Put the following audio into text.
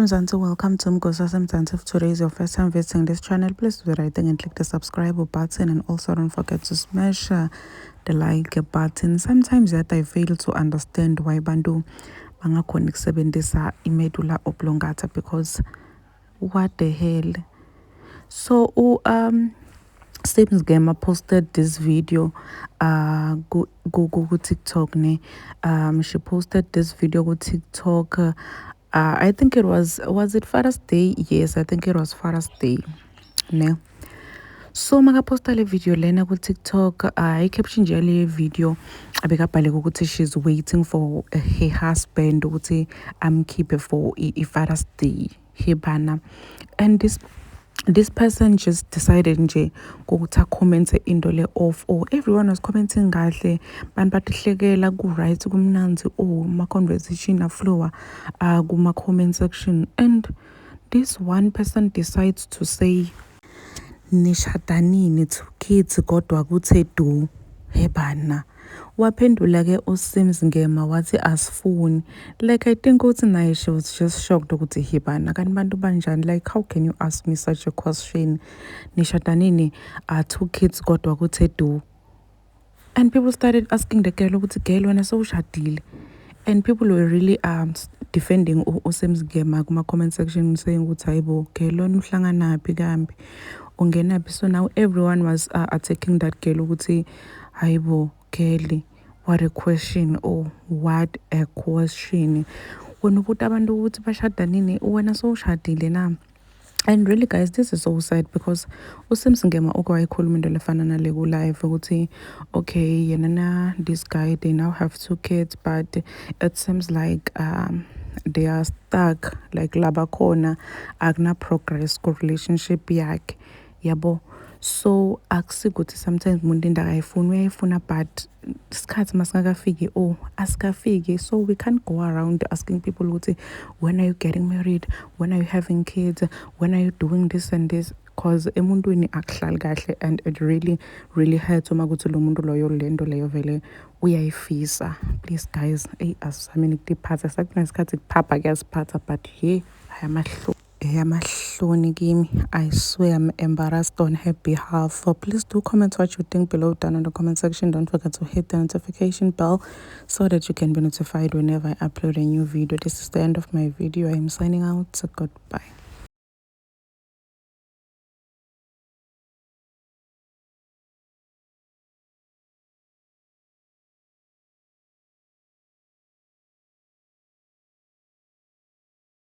Mzansi, welcome to Mgosa Mzansi. If today is your first time visiting this channel, please do the right thing and click the subscribe button, and also don't forget to smash the like button. Sometimes that I fail to understand why bantu bangakhona ukusebenzisa imedula oblongata, because what the hell. So Sims Gamer posted this video go TikTok ne. She posted this video go TikTok. I think it was it Father's Day? Yes, I think it was Father's Day. Ne. So makaposta le video lena ku TikTok, I caption le video abekabhale ukuthi she's waiting for her husband ukuthi amkhiphe for Father's Day hebana, and this person just decided nje ukuthi comment into le off, or everyone was commenting kahle, bantu batihlekela ku right kumnanzi, ma conversation aflowa kuma comment section, and this one person decides to say nishadanini, 2 kids kodwa kuthe du hebana. Waphendula ke uSims Ngema wathi asifuni. Like, I think ukuthi naye she was just shocked ukuthi hebana kanti bantu banjani, like how can you ask me such a question? Nishadanini 2 kids kodwa kuthe du. And people started asking the girl ukuthi girl wena sewushadile, and people were really defending uSims Ngema kuma comment section, saying ukuthi hayibo girl wena uhlanganaphi kambi ungenaphi. So now everyone was attacking that girl ukuthi hayibo Kelly, what a question, or what a question. When ubuta abantu ukuthi bashadanini wena sowushadile na. And really guys, this is so sad, because uSims Ngema wayikhuluma into lefana nale ku live ukuthi okay yena this guy, they now have 2 kids, but it seems like they are stuck, like labakhona akuna progress ku relationship yakhe yabo. So akusikuthi sometimes umuntu into akayifuni uyayifuna, but isikhathi masingakafiki asikafiki. So we can't go around asking people ukuthi when are you getting married, when are you having kids, when are you doing this and this, because emuntwini akuhlali kahle, and it really hurts uma kuthi lo muntu loyo lento leyo vele uyayifisa. Please guys, asizameni ukutiphatha, sakunesikhathi kuphapha kuyasiphatha, but Yamahloni kimi, I swear I'm embarrassed on her behalf. So please do comment what you think below down in the comment section. Don't forget to hit the notification bell so that you can be notified whenever I upload a new video. This is the end of my video. I am signing out. So goodbye.